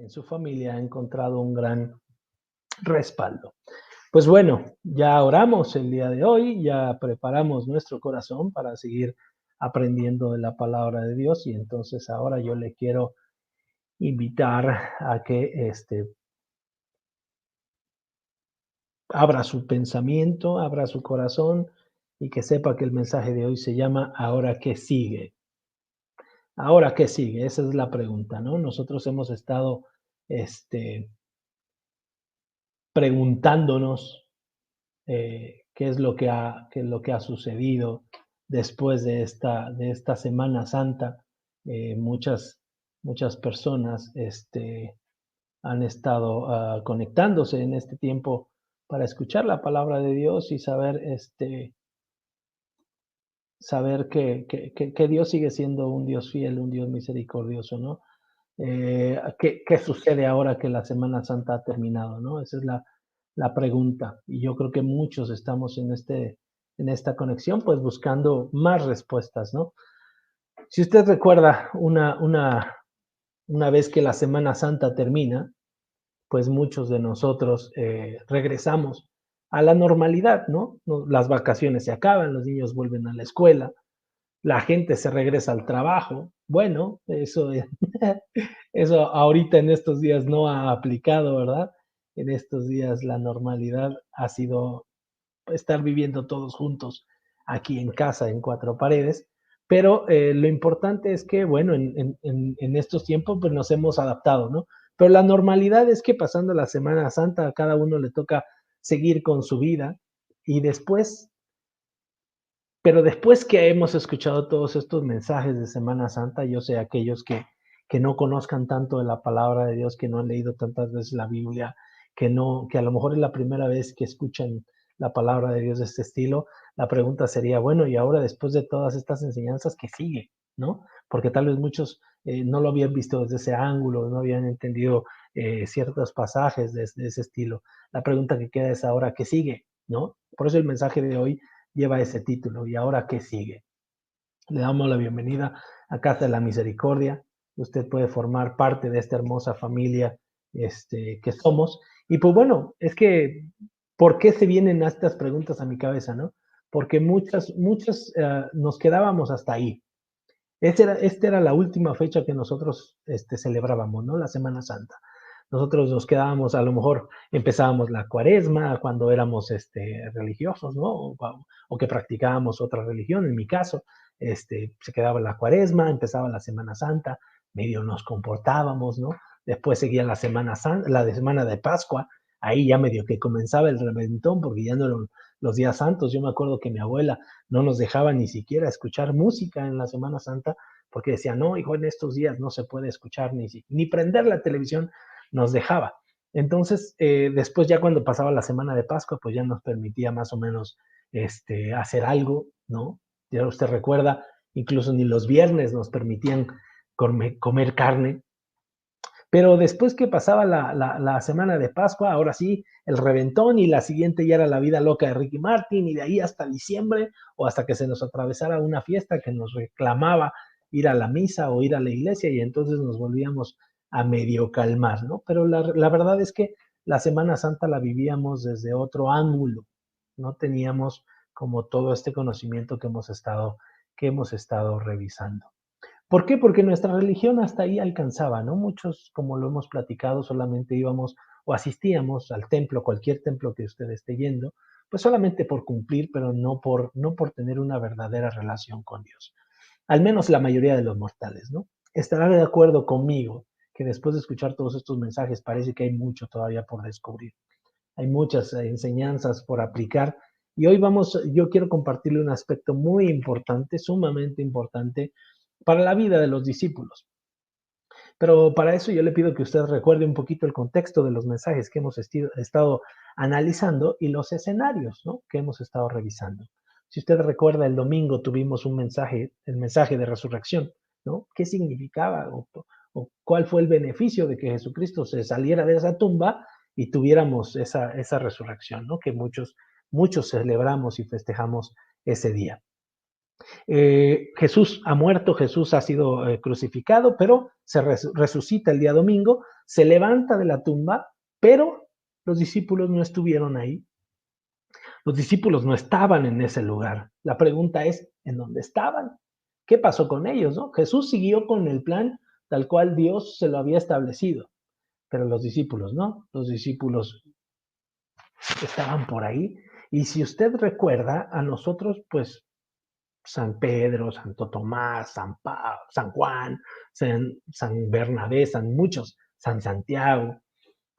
en su familia ha encontrado un gran respaldo. Pues bueno, ya oramos el día de hoy, ya preparamos nuestro corazón para seguir aprendiendo de la palabra de Dios y entonces ahora yo le quiero invitar a que abra su pensamiento, abra su corazón y que sepa que el mensaje de hoy se llama ¿Ahora qué sigue? ¿Ahora qué sigue? Esa es la pregunta, ¿no? Nosotros hemos estado este, preguntándonos qué es lo que ha sucedido después de esta Semana Santa. Muchas personas han estado conectándose en este tiempo para escuchar la palabra de Dios y saber que Dios sigue siendo un Dios fiel, un Dios misericordioso, ¿no? ¿Qué sucede ahora que la Semana Santa ha terminado, no? Esa es la pregunta. Y yo creo que muchos estamos en esta conexión, pues buscando más respuestas, ¿no? Si usted recuerda una vez que la Semana Santa termina, pues muchos de nosotros regresamos a la normalidad, ¿no? Las vacaciones se acaban, los niños vuelven a la escuela, la gente se regresa al trabajo. Bueno, eso, eso ahorita en estos días no ha aplicado, ¿verdad? En estos días la normalidad ha sido estar viviendo todos juntos aquí en casa, en cuatro paredes. Pero lo importante es que, bueno, en estos tiempos pues nos hemos adaptado, ¿no? Pero la normalidad es que pasando la Semana Santa a cada uno le toca seguir con su vida y después que hemos escuchado todos estos mensajes de Semana Santa, yo sé aquellos que no conozcan tanto de la palabra de Dios, que no han leído tantas veces la Biblia, que a lo mejor es la primera vez que escuchan la palabra de Dios de este estilo, la pregunta sería, bueno, y ahora después de todas estas enseñanzas, ¿qué sigue? ¿No? Porque tal vez muchos no lo habían visto desde ese ángulo, no habían entendido ciertos pasajes de ese estilo. La pregunta que queda es ahora, ¿qué sigue? ¿No? Por eso el mensaje de hoy lleva ese título. ¿Y ahora qué sigue? Le damos la bienvenida a Casa de la Misericordia. Usted puede formar parte de esta hermosa familia que somos. Y pues bueno, es que, ¿por qué se vienen estas preguntas a mi cabeza, no? Porque muchas nos quedábamos hasta ahí. Esta era la última fecha que nosotros celebrábamos, ¿no? La Semana Santa. Nosotros nos quedábamos, a lo mejor empezábamos la cuaresma cuando éramos religiosos, ¿no? O que practicábamos otra religión, en mi caso, se quedaba la cuaresma, empezaba la Semana Santa, medio nos comportábamos, ¿no? Después seguía la Semana Santa, la de Semana de Pascua, ahí ya medio que comenzaba el reventón, porque ya no eran los días santos. Yo me acuerdo que mi abuela no nos dejaba ni siquiera escuchar música en la Semana Santa, porque decía, no, hijo, en estos días no se puede escuchar ni prender la televisión, nos dejaba. Entonces, después ya cuando pasaba la semana de Pascua, pues ya nos permitía más o menos hacer algo, ¿no? Ya usted recuerda, incluso ni los viernes nos permitían comer carne, pero después que pasaba la semana de Pascua, ahora sí, el reventón y la siguiente ya era la vida loca de Ricky Martin y de ahí hasta diciembre o hasta que se nos atravesara una fiesta que nos reclamaba ir a la misa o ir a la iglesia y entonces nos volvíamos a medio calmar, ¿no? Pero la verdad es que la Semana Santa la vivíamos desde otro ángulo, no teníamos como todo este conocimiento que hemos estado revisando. ¿Por qué? Porque nuestra religión hasta ahí alcanzaba, ¿no? Muchos, como lo hemos platicado, solamente íbamos o asistíamos al templo, cualquier templo que usted esté yendo, pues solamente por cumplir, pero no por tener una verdadera relación con Dios. Al menos la mayoría de los mortales, ¿no? Estará de acuerdo conmigo que después de escuchar todos estos mensajes parece que hay mucho todavía por descubrir. Hay muchas enseñanzas por aplicar y hoy yo quiero compartirle un aspecto muy importante, sumamente importante para la vida de los discípulos. Pero para eso yo le pido que usted recuerde un poquito el contexto de los mensajes que hemos estado analizando y los escenarios, ¿no?, que hemos estado revisando. Si usted recuerda, el domingo tuvimos el mensaje de resurrección, ¿no? ¿Qué significaba o cuál fue el beneficio de que Jesucristo se saliera de esa tumba y tuviéramos esa resurrección, ¿no?, que muchos celebramos y festejamos ese día? Jesús ha muerto, Jesús ha sido crucificado, pero se resucita el día domingo, se levanta de la tumba, pero los discípulos no estuvieron ahí. Los discípulos no estaban en ese lugar. La pregunta es, ¿en dónde estaban? ¿Qué pasó con ellos? ¿No? Jesús siguió con el plan tal cual Dios se lo había establecido, pero los discípulos no. Los discípulos estaban por ahí. Y si usted recuerda, a nosotros, pues, San Pedro, Santo Tomás, San Juan, San Bernabé, San Santiago,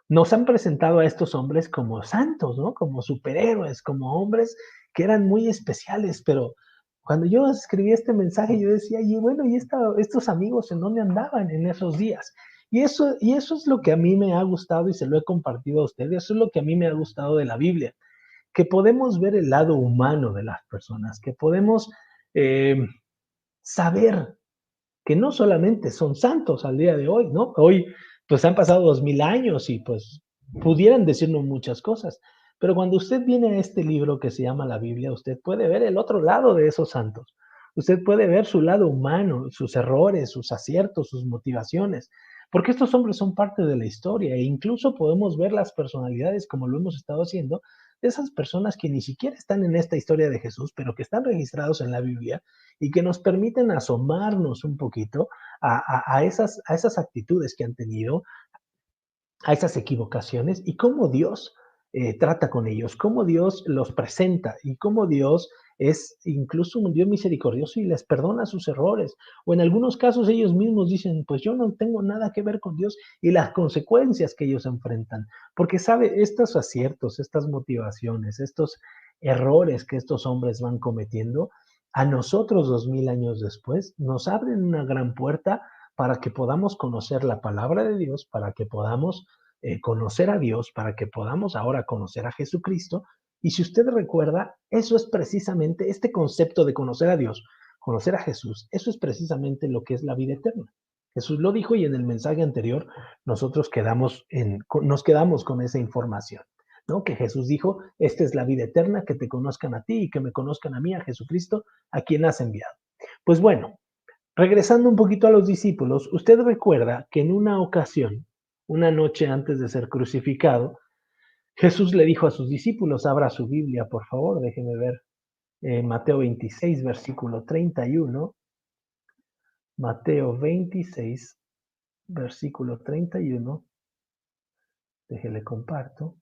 nos han presentado a estos hombres como santos, ¿no? Como superhéroes, como hombres que eran muy especiales, pero cuando yo escribí este mensaje, yo decía, y bueno, estos amigos en dónde andaban en esos días? Y eso es lo que a mí me ha gustado y se lo he compartido a ustedes, eso es lo que a mí me ha gustado de la Biblia, que podemos ver el lado humano de las personas, que podemos eh, saber que no solamente son santos al día de hoy, ¿no? Hoy, pues han pasado 2000 años y pues pudieran decirnos muchas cosas, pero cuando usted viene a este libro que se llama la Biblia, usted puede ver el otro lado de esos santos. Usted puede ver su lado humano, sus errores, sus aciertos, sus motivaciones, porque estos hombres son parte de la historia e incluso podemos ver las personalidades, como lo hemos estado haciendo, de esas personas que ni siquiera están en esta historia de Jesús, pero que están registrados en la Biblia y que nos permiten asomarnos un poquito a esas actitudes que han tenido, a esas equivocaciones y cómo Dios trata con ellos, cómo Dios los presenta y cómo Dios es incluso un Dios misericordioso y les perdona sus errores. O en algunos casos ellos mismos dicen, pues yo no tengo nada que ver con Dios y las consecuencias que ellos enfrentan. Porque sabe, estos aciertos, estas motivaciones, estos errores que estos hombres van cometiendo, a nosotros 2000 años después nos abren una gran puerta para que podamos conocer la palabra de Dios, para que podamos conocer a Dios, para que podamos ahora conocer a Jesucristo. Y si usted recuerda, eso es precisamente este concepto de conocer a Dios, conocer a Jesús, eso es precisamente lo que es la vida eterna. Jesús lo dijo y en el mensaje anterior nosotros nos quedamos con esa información, ¿no? Que Jesús dijo, esta es la vida eterna, que te conozcan a ti y que me conozcan a mí, a Jesucristo, a quien has enviado. Pues bueno, regresando un poquito a los discípulos, usted recuerda que en una ocasión, una noche antes de ser crucificado, Jesús le dijo a sus discípulos, abra su Biblia, por favor, déjeme ver, Mateo 26, versículo 31, Mateo 26, versículo 31, déjele comparto,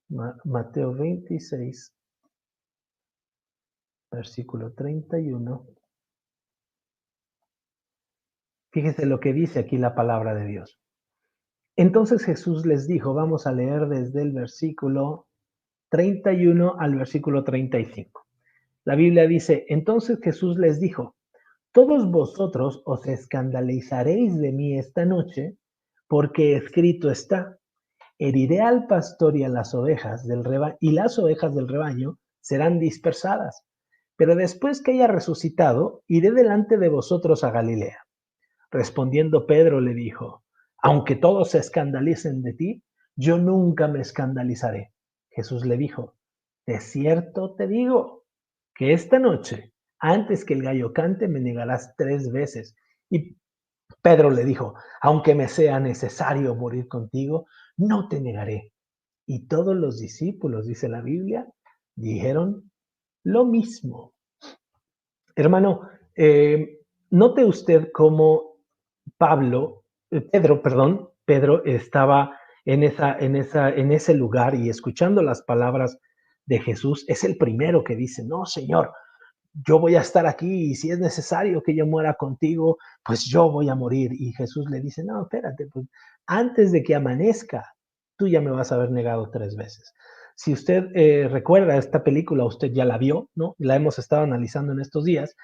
Mateo 26, versículo 31, fíjese lo que dice aquí la palabra de Dios. Entonces Jesús les dijo, vamos a leer desde el versículo 31 al versículo 35. La Biblia dice, entonces Jesús les dijo, todos vosotros os escandalizaréis de mí esta noche, porque escrito está, heriré al pastor y a las ovejas del rebaño, y las ovejas del rebaño serán dispersadas. Pero después que haya resucitado, iré delante de vosotros a Galilea. Respondiendo Pedro le dijo, aunque todos se escandalicen de ti, yo nunca me escandalizaré. Jesús le dijo, de cierto te digo que esta noche, antes que el gallo cante, me negarás 3 veces. Y Pedro le dijo, aunque me sea necesario morir contigo, no te negaré. Y todos los discípulos, dice la Biblia, dijeron lo mismo. Hermano, note usted cómo Pedro estaba en ese lugar y escuchando las palabras de Jesús, es el primero que dice, no, Señor, yo voy a estar aquí y si es necesario que yo muera contigo, pues yo voy a morir. Y Jesús le dice, no, espérate, pues antes de que amanezca, tú ya me vas a haber negado 3 veces. Si usted recuerda esta película, usted ya la vio, ¿no? La hemos estado analizando en estos días,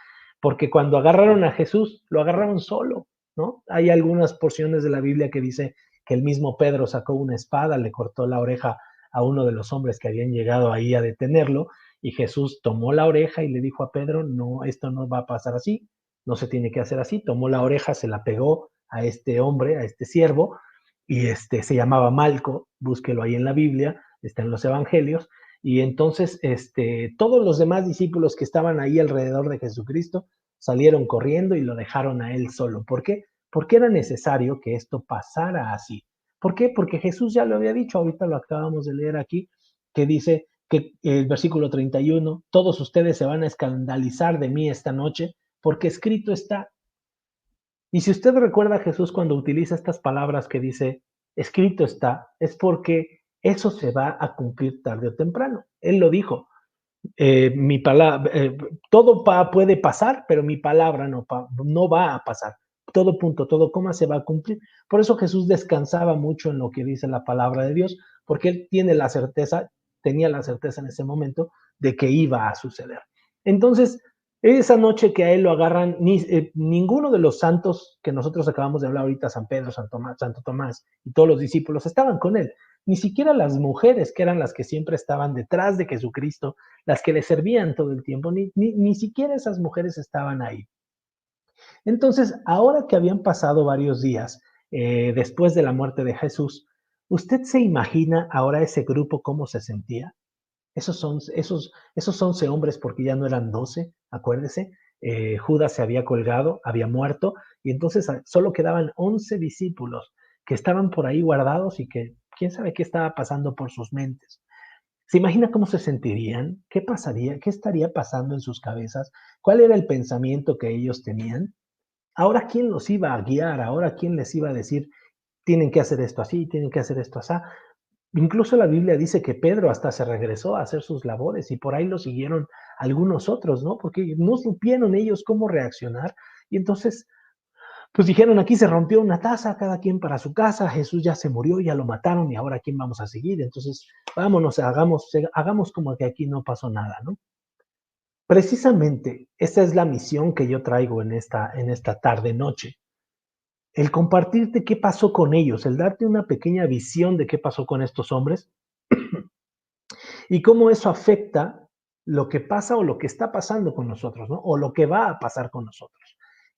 porque cuando agarraron a Jesús, lo agarraron solo, ¿no? Hay algunas porciones de la Biblia que dice que el mismo Pedro sacó una espada, le cortó la oreja a uno de los hombres que habían llegado ahí a detenerlo, y Jesús tomó la oreja y le dijo a Pedro, no, esto no va a pasar así, no se tiene que hacer así. Tomó la oreja, se la pegó a este hombre, a este siervo, y se llamaba Malco, búsquelo ahí en la Biblia, está en los evangelios, Y entonces todos los demás discípulos que estaban ahí alrededor de Jesucristo salieron corriendo y lo dejaron a él solo. ¿Por qué? Porque era necesario que esto pasara así. ¿Por qué? Porque Jesús ya lo había dicho, ahorita lo acabamos de leer aquí, que dice que el versículo 31, todos ustedes se van a escandalizar de mí esta noche, porque escrito está. Y si usted recuerda a Jesús cuando utiliza estas palabras que dice, escrito está, es porque eso se va a cumplir tarde o temprano. Él lo dijo, mi palabra, todo puede pasar, pero mi palabra no va a pasar. Todo punto, todo coma se va a cumplir. Por eso Jesús descansaba mucho en lo que dice la palabra de Dios, porque él tenía la certeza en ese momento de que iba a suceder. Entonces, esa noche que a él lo agarran, ninguno de los santos que nosotros acabamos de hablar ahorita, San Pedro, Santo Tomás y todos los discípulos estaban con él. Ni siquiera las mujeres, que eran las que siempre estaban detrás de Jesucristo, las que le servían todo el tiempo, ni siquiera esas mujeres estaban ahí. Entonces, ahora que habían pasado varios días después de la muerte de Jesús, ¿usted se imagina ahora ese grupo cómo se sentía? Esos 11 hombres, porque ya no eran 12, acuérdese, Judas se había colgado, había muerto, y entonces solo quedaban 11 discípulos que estaban por ahí guardados y que quién sabe qué estaba pasando por sus mentes. ¿Se imagina cómo se sentirían? ¿Qué pasaría? ¿Qué estaría pasando en sus cabezas? ¿Cuál era el pensamiento que ellos tenían? Ahora, ¿quién los iba a guiar? Ahora, ¿quién les iba a decir, tienen que hacer esto así, tienen que hacer esto así? Incluso la Biblia dice que Pedro hasta se regresó a hacer sus labores y por ahí lo siguieron algunos otros, ¿no? Porque no supieron ellos cómo reaccionar. Y entonces pues dijeron, aquí se rompió una taza, cada quien para su casa, Jesús ya se murió, ya lo mataron y ahora ¿quién vamos a seguir? Entonces, vámonos, hagamos como que aquí no pasó nada, ¿no? Precisamente, esa es la misión que yo traigo en esta tarde-noche. El compartirte qué pasó con ellos, el darte una pequeña visión de qué pasó con estos hombres y cómo eso afecta lo que pasa o lo que está pasando con nosotros, ¿no? O lo que va a pasar con nosotros.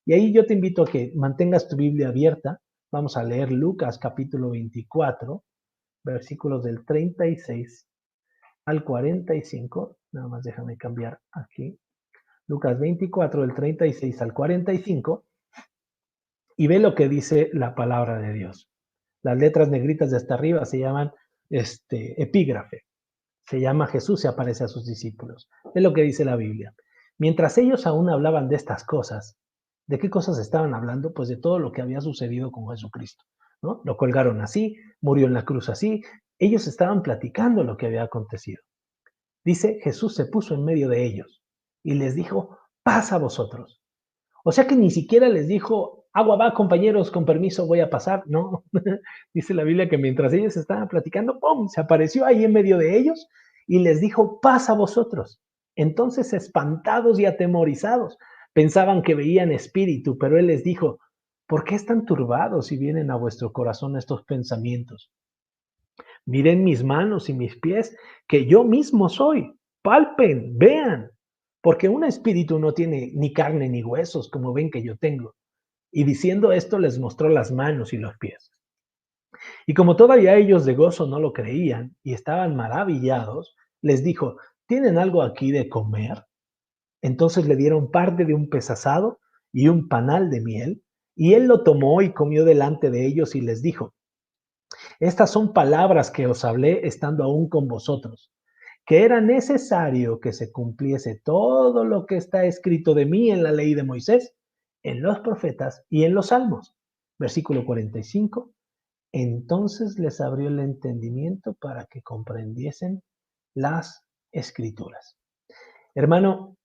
Y ahí yo te invito a que mantengas tu Biblia abierta. Vamos a leer Lucas capítulo 24, versículos del 36 al 45. Nada más déjame cambiar aquí. Lucas 24, del 36 al 45. Y ve lo que dice la palabra de Dios. Las letras negritas de hasta arriba se llaman epígrafe. Se llama Jesús y aparece a sus discípulos. Es lo que dice la Biblia. Mientras ellos aún hablaban de estas cosas, ¿de qué cosas estaban hablando? Pues de todo lo que había sucedido con Jesucristo, ¿no? Lo colgaron así, murió en la cruz así. Ellos estaban platicando lo que había acontecido. Dice, Jesús se puso en medio de ellos y les dijo, paz a vosotros. O sea que ni siquiera les dijo, agua va, compañeros, con permiso voy a pasar. No, dice la Biblia que mientras ellos estaban platicando, ¡pum!, se apareció ahí en medio de ellos y les dijo, paz a vosotros. Entonces, espantados y atemorizados, pensaban que veían espíritu, pero él les dijo, ¿por qué están turbados y vienen a vuestro corazón estos pensamientos? Miren mis manos y mis pies, que yo mismo soy. Palpen, vean, porque un espíritu no tiene ni carne ni huesos, como ven que yo tengo. Y diciendo esto les mostró las manos y los pies. Y como todavía ellos de gozo no lo creían y estaban maravillados, les dijo, ¿tienen algo aquí de comer? Entonces le dieron parte de un pez asado y un panal de miel, y él lo tomó y comió delante de ellos y les dijo, estas son palabras que os hablé estando aún con vosotros, que era necesario que se cumpliese todo lo que está escrito de mí en la ley de Moisés, en los profetas y en los salmos. Versículo 45. Entonces les abrió el entendimiento para que comprendiesen las escrituras. Hermano,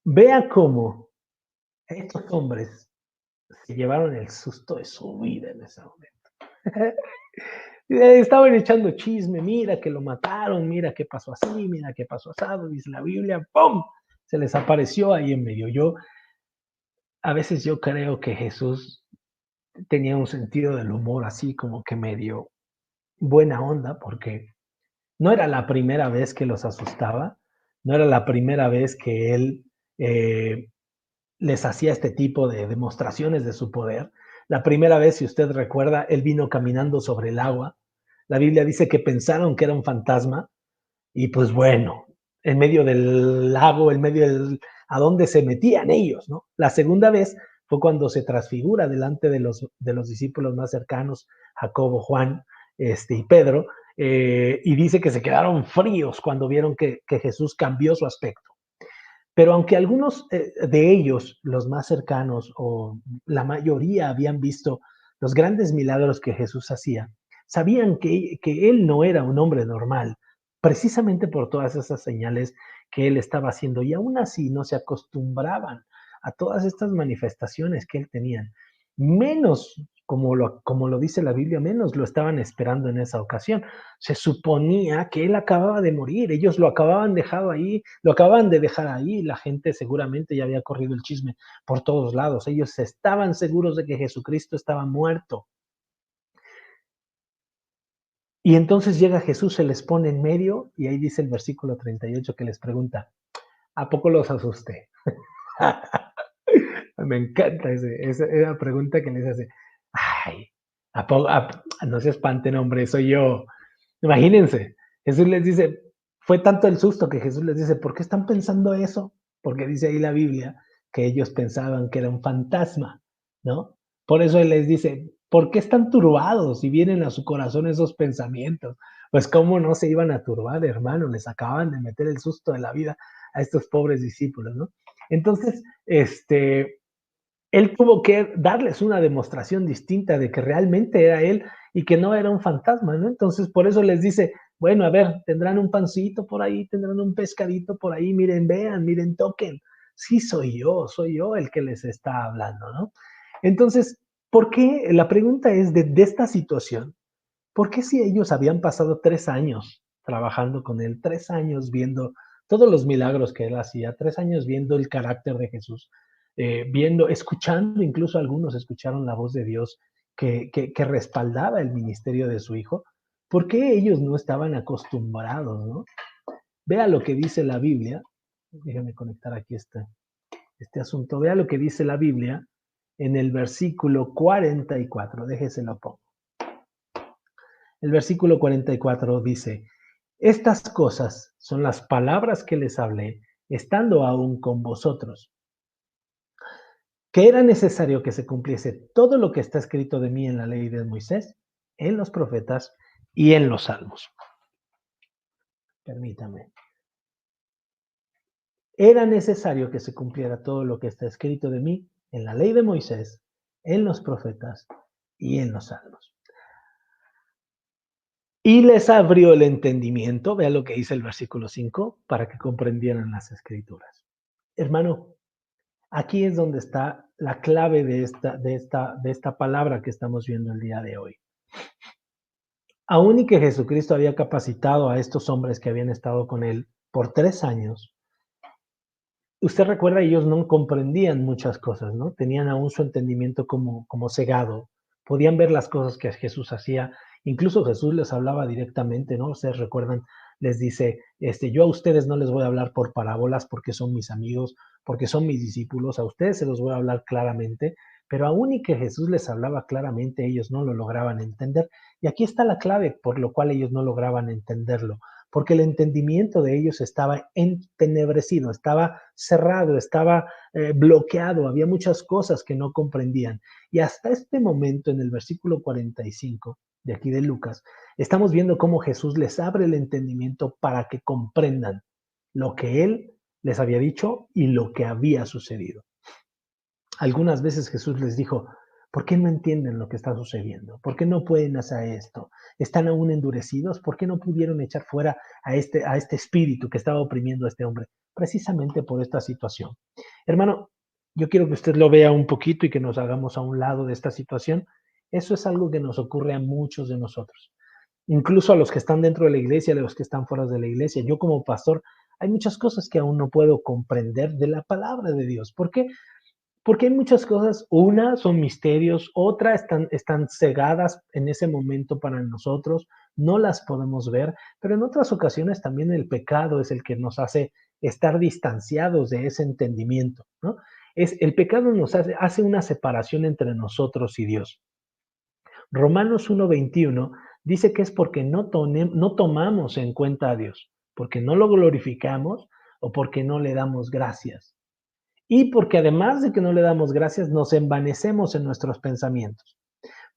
vea cómo estos hombres se llevaron el susto de su vida en ese momento. Estaban echando chisme, mira que lo mataron, mira qué pasó así, mira qué pasó asado, dice la Biblia, ¡pum! Se les apareció ahí en medio. A veces yo creo que Jesús tenía un sentido del humor así como que medio buena onda, porque no era la primera vez que los asustaba, no era la primera vez que él les hacía este tipo de demostraciones de su poder. La primera vez, si usted recuerda, él vino caminando sobre el agua. La Biblia dice que pensaron que era un fantasma Y pues bueno, en medio del lago, en medio del a dónde se metían ellos, ¿no? La segunda vez fue cuando se transfigura delante de los discípulos más cercanos, Jacobo, Juan, y Pedro, y dice que se quedaron fríos cuando vieron que Jesús cambió su aspecto. Pero aunque algunos de ellos, los más cercanos o la mayoría habían visto los grandes milagros que Jesús hacía, sabían que él no era un hombre normal, precisamente por todas esas señales que él estaba haciendo. Y aún así no se acostumbraban a todas estas manifestaciones que él tenía. Menos, como lo dice la Biblia, menos lo estaban esperando en esa ocasión. Se suponía que él acababa de morir, ellos lo acababan de dejar ahí, la gente seguramente ya había corrido el chisme por todos lados, ellos estaban seguros de que Jesucristo estaba muerto. Y entonces llega Jesús, se les pone en medio y ahí dice el versículo 38 que les pregunta, ¿a poco los asusté? Me encanta esa pregunta que les hace. Ay, no se espanten, hombre, soy yo. Imagínense, Jesús les dice, fue tanto el susto que Jesús les dice, ¿por qué están pensando eso? Porque dice ahí la Biblia que ellos pensaban que era un fantasma, ¿no? Por eso Él les dice, ¿por qué están turbados y vienen a su corazón esos pensamientos? Pues cómo no se iban a turbar, hermano, les acaban de meter el susto de la vida a estos pobres discípulos, ¿no? Entonces, él tuvo que darles una demostración distinta de que realmente era él y que no era un fantasma, ¿no? Entonces, por eso les dice, bueno, a ver, tendrán un pancito por ahí, tendrán un pescadito por ahí, miren, vean, miren, toquen. Sí, soy yo el que les está hablando, ¿no? Entonces, ¿por qué? La pregunta es de esta situación, ¿por qué si ellos habían pasado 3 años trabajando con él, 3 años viendo todos los milagros que él hacía, 3 años viendo el carácter de Jesús, escuchando, incluso algunos escucharon la voz de Dios que respaldaba el ministerio de su hijo? ¿Por qué ellos no estaban acostumbrados, no? Vea lo que dice la Biblia. Déjame conectar aquí este asunto. Vea lo que dice la Biblia en el versículo 44. Déjeselo pongo. El versículo 44 dice, estas cosas son las palabras que les hablé, estando aún con vosotros, que era necesario que se cumpliese todo lo que está escrito de mí en la ley de Moisés, en los profetas y en los salmos. Permítame. Era necesario que se cumpliera todo lo que está escrito de mí en la ley de Moisés, en los profetas y en los salmos. Y les abrió el entendimiento, vea lo que dice el versículo 5, para que comprendieran las escrituras. Hermano, aquí es donde está la clave de esta palabra que estamos viendo el día de hoy. Aún y que Jesucristo había capacitado a estos hombres que habían estado con él por 3 años, usted recuerda, ellos no comprendían muchas cosas, ¿no? Tenían aún su entendimiento como cegado, podían ver las cosas que Jesús hacía, incluso Jesús les hablaba directamente, ¿no? Ustedes recuerdan, les dice, yo a ustedes no les voy a hablar por parábolas porque son mis amigos, porque son mis discípulos, a ustedes se los voy a hablar claramente, pero aún y que Jesús les hablaba claramente, ellos no lo lograban entender. Y aquí está la clave por lo cual ellos no lograban entenderlo, porque el entendimiento de ellos estaba entenebrecido, estaba cerrado, estaba bloqueado, había muchas cosas que no comprendían. Y hasta este momento, en el versículo 45 de aquí de Lucas, estamos viendo cómo Jesús les abre el entendimiento para que comprendan lo que Él les había dicho y lo que había sucedido. Algunas veces Jesús les dijo, ¿por qué no entienden lo que está sucediendo? ¿Por qué no pueden hacer esto? ¿Están aún endurecidos? ¿Por qué no pudieron echar fuera a este espíritu que estaba oprimiendo a este hombre? Precisamente por esta situación. Hermano, yo quiero que usted lo vea un poquito y que nos hagamos a un lado de esta situación. Eso es algo que nos ocurre a muchos de nosotros, incluso a los que están dentro de la iglesia, a los que están fuera de la iglesia. Yo como pastor, hay muchas cosas que aún no puedo comprender de la palabra de Dios. ¿Por qué? Porque hay muchas cosas, una son misterios, otra están cegadas en ese momento para nosotros, no las podemos ver, pero en otras ocasiones también el pecado es el que nos hace estar distanciados de ese entendimiento, ¿no? El pecado nos hace una separación entre nosotros y Dios. Romanos 1:21 dice que es porque no tomamos en cuenta a Dios. porque no lo glorificamos o porque no le damos gracias. Y porque además de que no le damos gracias, nos envanecemos en nuestros pensamientos.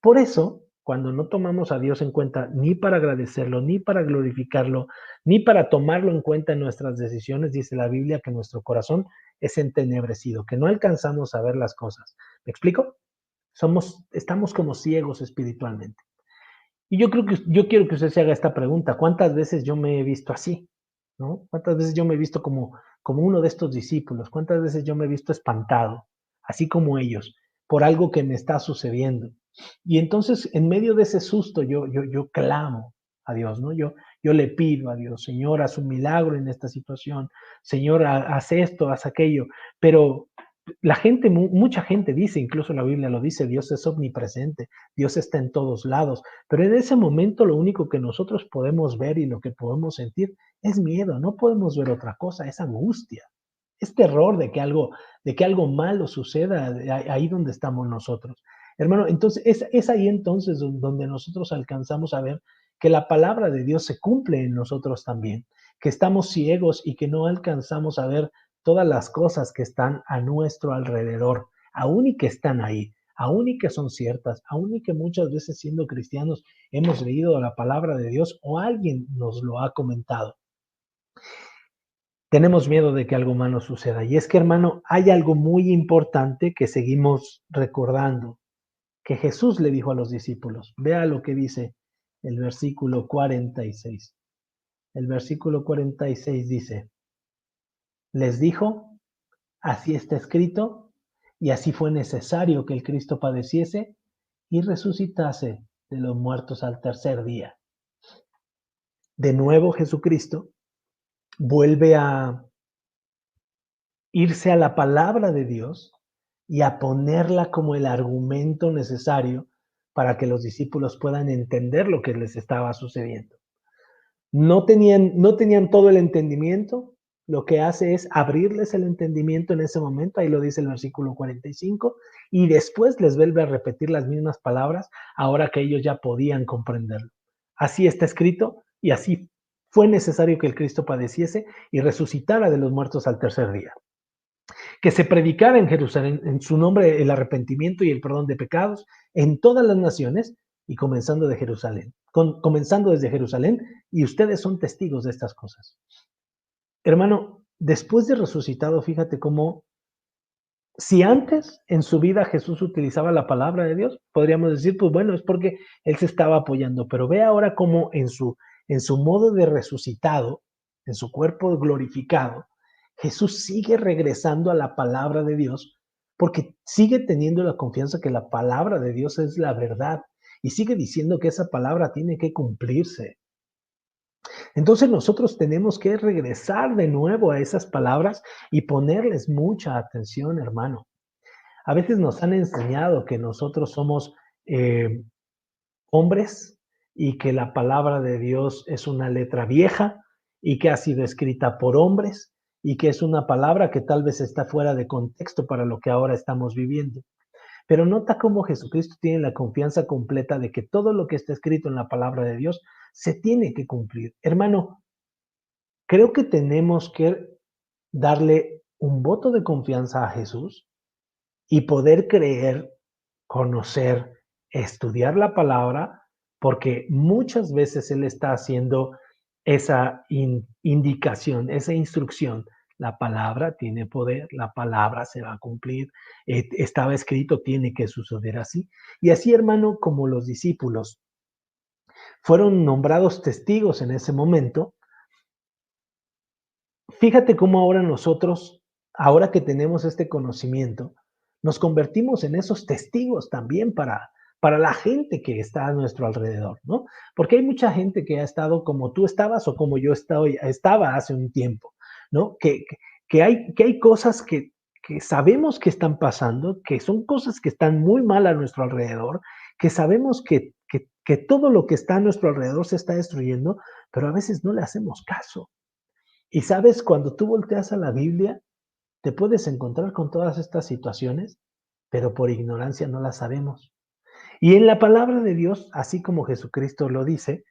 Por eso, cuando no tomamos a Dios en cuenta ni para agradecerlo, ni para glorificarlo, ni para tomarlo en cuenta en nuestras decisiones, dice la Biblia que nuestro corazón es entenebrecido, que no alcanzamos a ver las cosas. ¿Me explico? Estamos como ciegos espiritualmente. Y yo quiero que usted se haga esta pregunta: ¿cuántas veces yo me he visto así? ¿No? ¿Cuántas veces yo me he visto como uno de estos discípulos? ¿Cuántas veces yo me he visto espantado, así como ellos, por algo que me está sucediendo? Y entonces, en medio de ese susto, yo clamo a Dios, ¿no? Yo le pido a Dios: Señor, haz un milagro en esta situación, Señor, haz esto, haz aquello. Pero mucha gente dice, incluso la Biblia lo dice, Dios es omnipresente, Dios está en todos lados. Pero en ese momento lo único que nosotros podemos ver y lo que podemos sentir es miedo, no podemos ver otra cosa, es angustia, es terror de que algo malo suceda ahí donde estamos nosotros. Hermano, entonces es ahí entonces donde nosotros alcanzamos a ver que la palabra de Dios se cumple en nosotros también, que estamos ciegos y que no alcanzamos a ver todas las cosas que están a nuestro alrededor, aún y que están ahí, aún y que son ciertas, aún y que muchas veces siendo cristianos hemos leído la palabra de Dios o alguien nos lo ha comentado. Tenemos miedo de que algo malo suceda. Y es que, hermano, hay algo muy importante que seguimos recordando, que Jesús le dijo a los discípulos. Vea lo que dice el versículo 46. El versículo 46 dice: les dijo, así está escrito, y así fue necesario que el Cristo padeciese y resucitase de los muertos al tercer día. De nuevo Jesucristo vuelve a irse a la palabra de Dios y a ponerla como el argumento necesario para que los discípulos puedan entender lo que les estaba sucediendo. No tenían todo el entendimiento, lo que hace es abrirles el entendimiento en ese momento, ahí lo dice el versículo 45, y después les vuelve a repetir las mismas palabras, ahora que ellos ya podían comprenderlo. Así está escrito, y así fue necesario que el Cristo padeciese y resucitara de los muertos al tercer día. Que se predicara en Jerusalén en su nombre el arrepentimiento y el perdón de pecados en todas las naciones y comenzando desde Jerusalén, y ustedes son testigos de estas cosas. Hermano, después de resucitado, fíjate cómo, si antes en su vida Jesús utilizaba la palabra de Dios, podríamos decir, pues bueno, es porque él se estaba apoyando, pero ve ahora cómo en su modo de resucitado, en su cuerpo glorificado, Jesús sigue regresando a la palabra de Dios porque sigue teniendo la confianza que la palabra de Dios es la verdad y sigue diciendo que esa palabra tiene que cumplirse. Entonces nosotros tenemos que regresar de nuevo a esas palabras y ponerles mucha atención, hermano. A veces nos han enseñado que nosotros somos eh, hombres y que la palabra de Dios es una letra vieja y que ha sido escrita por hombres y que es una palabra que tal vez está fuera de contexto para lo que ahora estamos viviendo. Pero nota cómo Jesucristo tiene la confianza completa de que todo lo que está escrito en la palabra de Dios se tiene que cumplir. Hermano, creo que tenemos que darle un voto de confianza a Jesús y poder creer, conocer, estudiar la palabra, porque muchas veces Él está haciendo esa indicación, esa instrucción. La palabra tiene poder, la palabra se va a cumplir, estaba escrito, tiene que suceder así. Y así, hermano, como los discípulos fueron nombrados testigos en ese momento, fíjate cómo ahora nosotros, ahora que tenemos este conocimiento, nos convertimos en esos testigos también para la gente que está a nuestro alrededor, ¿no? Porque hay mucha gente que ha estado como tú estabas o como yo estaba hace un tiempo, ¿no? Que hay cosas que sabemos que están pasando, que son cosas que están muy mal a nuestro alrededor, que sabemos que todo lo que está a nuestro alrededor se está destruyendo, pero a veces no le hacemos caso. Y sabes, cuando tú volteas a la Biblia, te puedes encontrar con todas estas situaciones, pero por ignorancia no las sabemos. Y en la palabra de Dios, así como Jesucristo lo dice,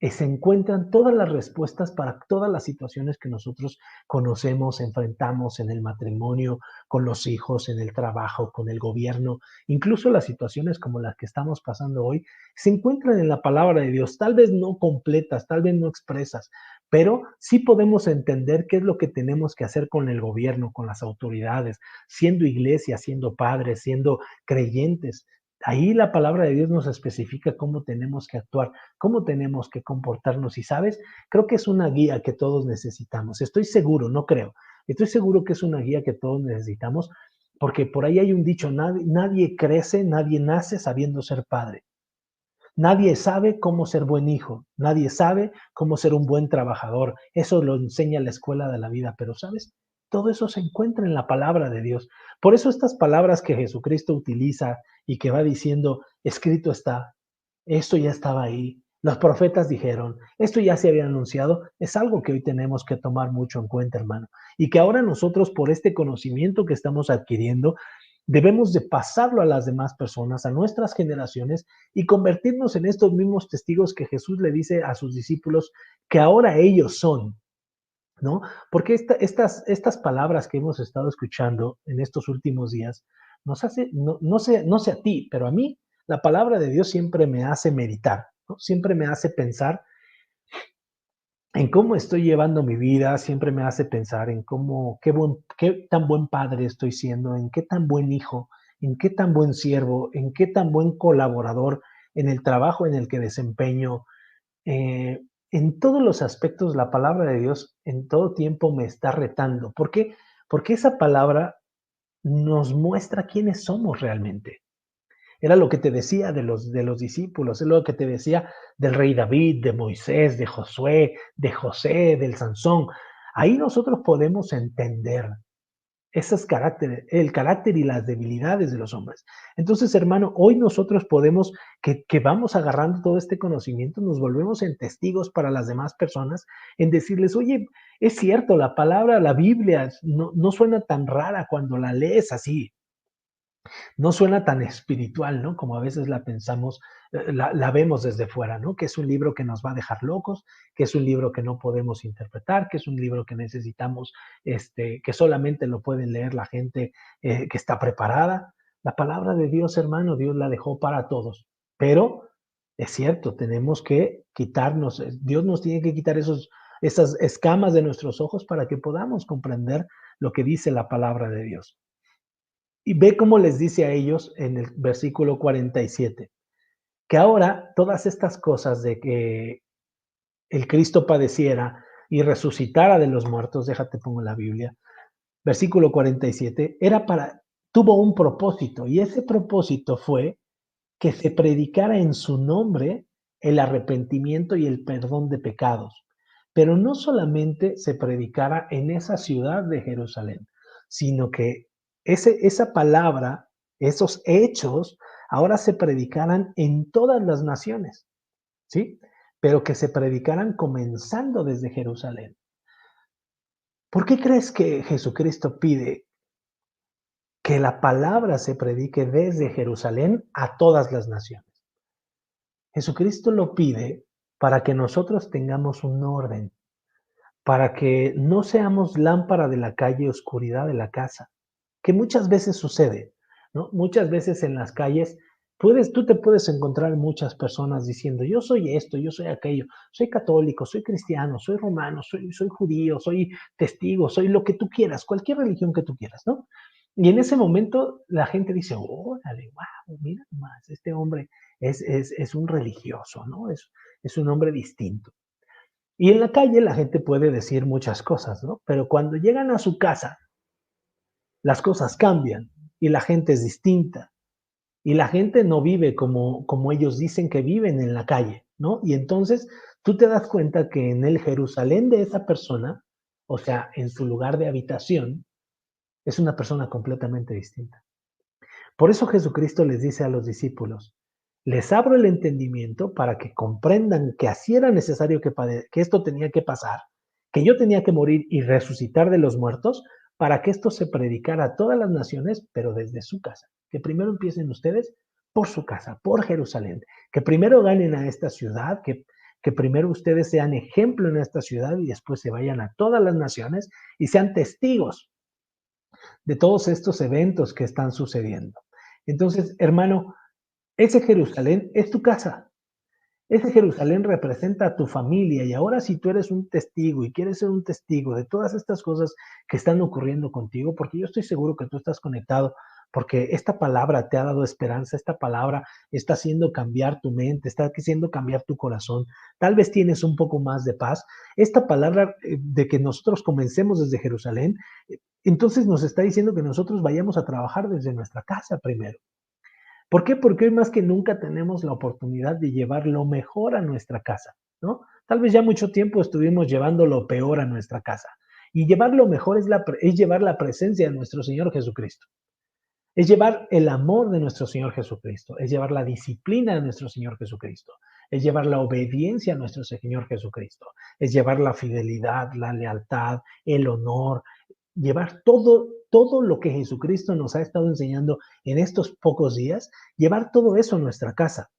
se encuentran todas las respuestas para todas las situaciones que nosotros conocemos, enfrentamos en el matrimonio, con los hijos, en el trabajo, con el gobierno, incluso las situaciones como las que estamos pasando hoy, se encuentran en la palabra de Dios, tal vez no completas, tal vez no expresas, pero sí podemos entender qué es lo que tenemos que hacer con el gobierno, con las autoridades, siendo iglesia, siendo padres, siendo creyentes. Ahí la palabra de Dios nos especifica cómo tenemos que actuar, cómo tenemos que comportarnos. Y sabes, creo que es una guía que todos necesitamos. Estoy seguro, no creo, estoy seguro que es una guía que todos necesitamos, porque por ahí hay un dicho, nadie crece, nadie nace sabiendo ser padre. Nadie sabe cómo ser buen hijo, nadie sabe cómo ser un buen trabajador. Eso lo enseña la escuela de la vida, pero ¿sabes? Todo eso se encuentra en la palabra de Dios. Por eso estas palabras que Jesucristo utiliza y que va diciendo, escrito está, esto ya estaba ahí, los profetas dijeron, esto ya se había anunciado, es algo que hoy tenemos que tomar mucho en cuenta, hermano. Y que ahora nosotros, por este conocimiento que estamos adquiriendo, debemos de pasarlo a las demás personas, a nuestras generaciones, y convertirnos en estos mismos testigos que Jesús le dice a sus discípulos que ahora ellos son, ¿no? Porque estas palabras que hemos estado escuchando en estos últimos días nos hace, no sé a ti, pero a mí la palabra de Dios siempre me hace meditar, ¿no? Siempre me hace pensar en cómo estoy llevando mi vida, siempre me hace pensar en cómo, qué tan buen padre estoy siendo, en qué tan buen hijo, en qué tan buen siervo, en qué tan buen colaborador en el trabajo en el que desempeño. En todos los aspectos, la palabra de Dios en todo tiempo me está retando. ¿Por qué? Porque esa palabra nos muestra quiénes somos realmente. Era lo que te decía de los discípulos, es lo que te decía del rey David, de Moisés, de Josué, de José, del Sansón. Ahí nosotros podemos entender esos caracteres, el carácter y las debilidades de los hombres. Entonces, hermano, hoy nosotros podemos, que vamos agarrando todo este conocimiento, nos volvemos en testigos para las demás personas, en decirles, oye, es cierto, la palabra, la Biblia, no suena tan rara cuando la lees así, no suena tan espiritual, ¿no? Como a veces la pensamos, la vemos desde fuera, ¿no? Que es un libro que nos va a dejar locos, que es un libro que no podemos interpretar, que es un libro que necesitamos, que solamente lo pueden leer la gente que está preparada. La palabra de Dios, hermano, Dios la dejó para todos. Pero es cierto, tenemos que quitarnos, Dios nos tiene que quitar esas escamas de nuestros ojos para que podamos comprender lo que dice la palabra de Dios. Y ve cómo les dice a ellos en el versículo 47, que ahora todas estas cosas de que el Cristo padeciera y resucitara de los muertos, déjate pongo la Biblia, versículo 47, tuvo un propósito, y ese propósito fue que se predicara en su nombre el arrepentimiento y el perdón de pecados. Pero no solamente se predicara en esa ciudad de Jerusalén, sino que esa palabra, esos hechos, ahora se predicaran en todas las naciones, ¿sí? Pero que se predicaran comenzando desde Jerusalén. ¿Por qué crees que Jesucristo pide que la palabra se predique desde Jerusalén a todas las naciones? Jesucristo lo pide para que nosotros tengamos un orden, para que no seamos lámpara de la calle, oscuridad de la casa, que muchas veces sucede, ¿no? Muchas veces en las calles tú te puedes encontrar muchas personas diciendo, yo soy esto, yo soy aquello, soy católico, soy cristiano, soy romano, soy judío, soy testigo, soy lo que tú quieras, cualquier religión que tú quieras, ¿no? Y en ese momento la gente dice, órale, wow, mira más, este hombre es un religioso, ¿no? Es un hombre distinto. Y en la calle la gente puede decir muchas cosas, ¿no? Pero cuando llegan a su casa, las cosas cambian y la gente es distinta. Y la gente no vive como ellos dicen que viven en la calle, ¿no? Y entonces tú te das cuenta que en el Jerusalén de esa persona, o sea, en su lugar de habitación, es una persona completamente distinta. Por eso Jesucristo les dice a los discípulos, les abro el entendimiento para que comprendan que así era necesario que esto tenía que pasar, que yo tenía que morir y resucitar de los muertos, para que esto se predicara a todas las naciones, pero desde su casa. Que primero empiecen ustedes por su casa, por Jerusalén, que primero ganen a esta ciudad, que primero ustedes sean ejemplo en esta ciudad y después se vayan a todas las naciones y sean testigos de todos estos eventos que están sucediendo. Entonces, hermano, ese Jerusalén es tu casa. Ese Jerusalén representa a tu familia y ahora si tú eres un testigo y quieres ser un testigo de todas estas cosas que están ocurriendo contigo, porque yo estoy seguro que tú estás conectado, porque esta palabra te ha dado esperanza, esta palabra está haciendo cambiar tu mente, está haciendo cambiar tu corazón. Tal vez tienes un poco más de paz. Esta palabra de que nosotros comencemos desde Jerusalén, entonces nos está diciendo que nosotros vayamos a trabajar desde nuestra casa primero. ¿Por qué? Porque hoy más que nunca tenemos la oportunidad de llevar lo mejor a nuestra casa, ¿no? Tal vez ya mucho tiempo estuvimos llevando lo peor a nuestra casa. Y llevar lo mejor es llevar la presencia de nuestro Señor Jesucristo. Es llevar el amor de nuestro Señor Jesucristo. Es llevar la disciplina de nuestro Señor Jesucristo. Es llevar la obediencia a nuestro Señor Jesucristo. Es llevar la fidelidad, la lealtad, el honor, llevar todo lo que Jesucristo nos ha estado enseñando en estos pocos días, llevar todo eso a nuestra casa.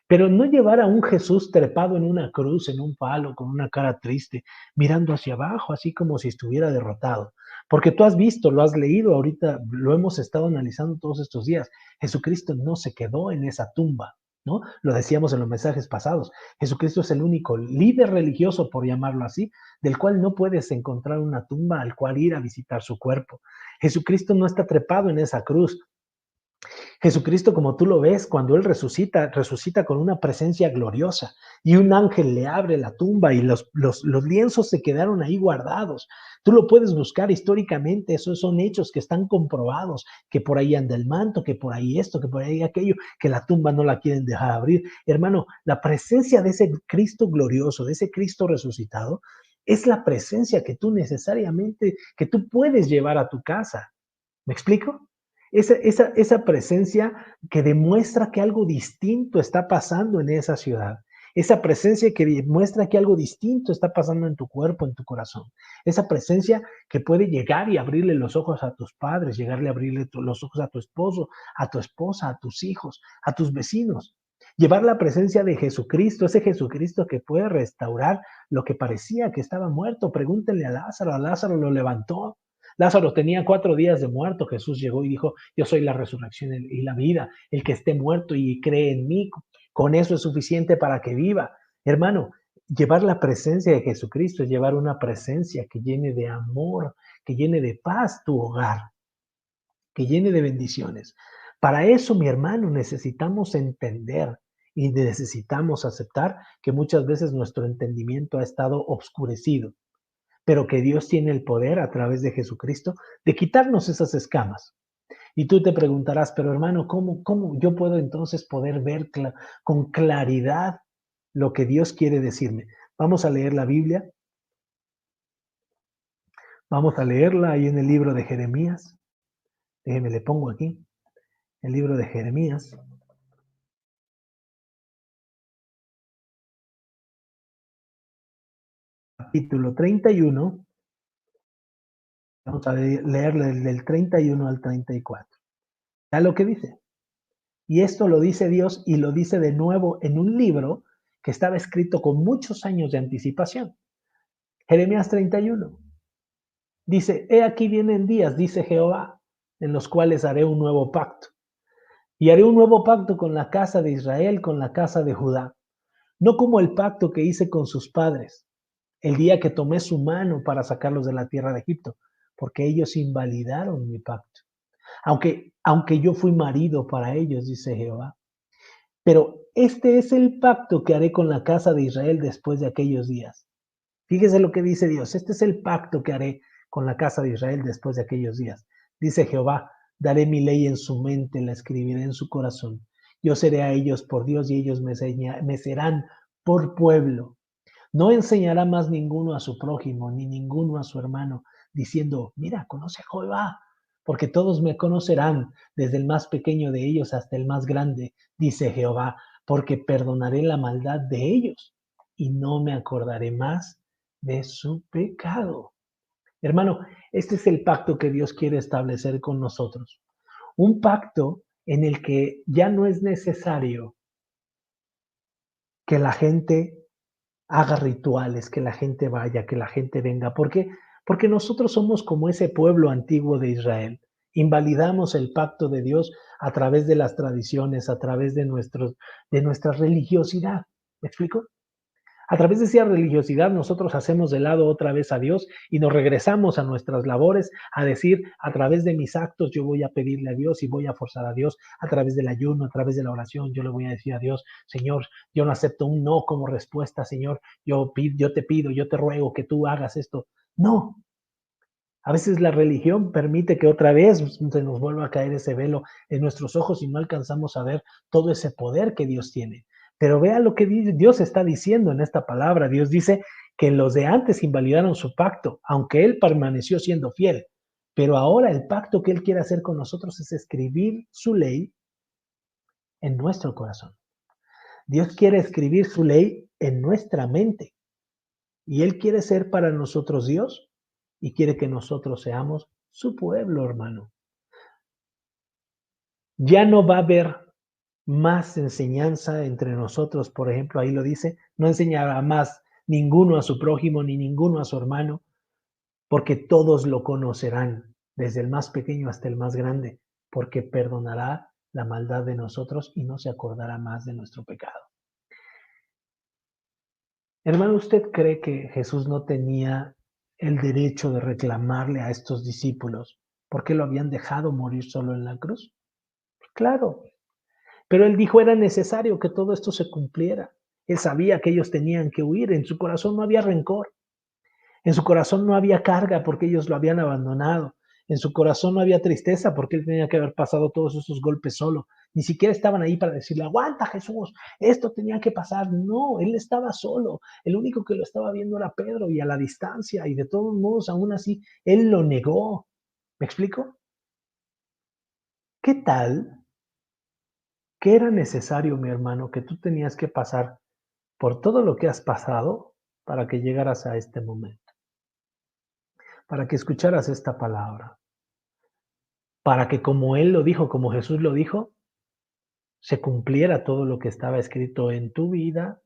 Pero no llevar a un Jesús trepado en una cruz, en un palo, con una cara triste, mirando hacia abajo, así como si estuviera derrotado. Porque tú has visto, lo has leído, ahorita lo hemos estado analizando todos estos días. Jesucristo no se quedó en esa tumba, ¿no? Lo decíamos en los mensajes pasados. Jesucristo es el único líder religioso, por llamarlo así, del cual no puedes encontrar una tumba al cual ir a visitar su cuerpo. Jesucristo no está trepado en esa cruz. Jesucristo, como tú lo ves, cuando Él resucita, resucita con una presencia gloriosa y un ángel le abre la tumba y los lienzos se quedaron ahí guardados. Tú lo puedes buscar históricamente, esos son hechos que están comprobados, que por ahí anda el manto, que por ahí esto, que por ahí aquello, que la tumba no la quieren dejar abrir. Hermano, la presencia de ese Cristo glorioso, de ese Cristo resucitado, es la presencia que tú necesariamente, que tú puedes llevar a tu casa. ¿Me explico? Esa presencia que demuestra que algo distinto está pasando en esa ciudad. Esa presencia que demuestra que algo distinto está pasando en tu cuerpo, en tu corazón. Esa presencia que puede llegar y abrirle los ojos a tus padres, llegarle a abrirle los ojos a tu esposo, a tu esposa, a tus hijos, a tus vecinos. Llevar la presencia de Jesucristo, ese Jesucristo que puede restaurar lo que parecía que estaba muerto. Pregúntenle a Lázaro lo levantó. Lázaro tenía 4 días de muerto. Jesús llegó y dijo, yo soy la resurrección y la vida. El que esté muerto y cree en mí, con eso es suficiente para que viva. Hermano, llevar la presencia de Jesucristo es llevar una presencia que llene de amor, que llene de paz tu hogar, que llene de bendiciones. Para eso, mi hermano, necesitamos entender y necesitamos aceptar que muchas veces nuestro entendimiento ha estado obscurecido, pero que Dios tiene el poder a través de Jesucristo de quitarnos esas escamas. Y tú te preguntarás, pero hermano, ¿cómo yo puedo entonces poder ver con claridad lo que Dios quiere decirme? Vamos a leer la Biblia, vamos a leerla ahí en el libro de Jeremías. Déjeme, le pongo aquí, el libro de Jeremías, capítulo 31. Vamos a leerle del 31 al 34. Ya lo que dice. Y esto lo dice Dios y lo dice de nuevo en un libro que estaba escrito con muchos años de anticipación. Jeremías 31. Dice, he aquí vienen días, dice Jehová, en los cuales haré un nuevo pacto. Y haré un nuevo pacto con la casa de Israel, con la casa de Judá. No como el pacto que hice con sus padres, el día que tomé su mano para sacarlos de la tierra de Egipto, porque ellos invalidaron mi pacto. Aunque yo fui marido para ellos, dice Jehová. Pero este es el pacto que haré con la casa de Israel después de aquellos días. Fíjese lo que dice Dios. Este es el pacto que haré con la casa de Israel después de aquellos días. Dice Jehová, daré mi ley en su mente, la escribiré en su corazón. Yo seré a ellos por Dios y ellos me serán por pueblo. No enseñará más ninguno a su prójimo, ni ninguno a su hermano, diciendo, mira, conoce a Jehová, porque todos me conocerán, desde el más pequeño de ellos hasta el más grande, dice Jehová, porque perdonaré la maldad de ellos y no me acordaré más de su pecado. Hermano, este es el pacto que Dios quiere establecer con nosotros. Un pacto en el que ya no es necesario que la gente haga rituales, que la gente vaya, que la gente venga. ¿Por qué? Porque nosotros somos como ese pueblo antiguo de Israel. Invalidamos el pacto de Dios a través de las tradiciones, a través de nuestra religiosidad. ¿Me explico? A través de esa religiosidad nosotros hacemos de lado otra vez a Dios y nos regresamos a nuestras labores a decir, a través de mis actos yo voy a pedirle a Dios y voy a forzar a Dios, a través del ayuno, a través de la oración, yo le voy a decir a Dios, Señor, yo no acepto un no como respuesta, Señor, yo te pido, yo te ruego que tú hagas esto. No, a veces la religión permite que otra vez se nos vuelva a caer ese velo en nuestros ojos y no alcanzamos a ver todo ese poder que Dios tiene. Pero vea lo que Dios está diciendo en esta palabra. Dios dice que los de antes invalidaron su pacto, aunque Él permaneció siendo fiel. Pero ahora el pacto que Él quiere hacer con nosotros es escribir su ley en nuestro corazón. Dios quiere escribir su ley en nuestra mente. Y Él quiere ser para nosotros Dios y quiere que nosotros seamos su pueblo, hermano. Ya no va a haber más enseñanza entre nosotros, por ejemplo, ahí lo dice, no enseñará más ninguno a su prójimo ni ninguno a su hermano, porque todos lo conocerán, desde el más pequeño hasta el más grande, porque perdonará la maldad de nosotros y no se acordará más de nuestro pecado. Hermano, ¿usted cree que Jesús no tenía el derecho de reclamarle a estos discípulos por qué lo habían dejado morir solo en la cruz? Claro, pero él dijo era necesario que todo esto se cumpliera. Él sabía que ellos tenían que huir, en su corazón no había rencor, en su corazón no había carga porque ellos lo habían abandonado, en su corazón no había tristeza porque él tenía que haber pasado todos esos golpes solo. Ni siquiera estaban ahí para decirle, aguanta Jesús, esto tenía que pasar. No, él estaba solo. El único que lo estaba viendo era Pedro y a la distancia y de todos modos, aún así, él lo negó. ¿Me explico? ¿Qué tal que era necesario, mi hermano, que tú tenías que pasar por todo lo que has pasado para que llegaras a este momento, para que escucharas esta palabra, para que como Él lo dijo, como Jesús lo dijo, se cumpliera todo lo que estaba escrito en tu vida,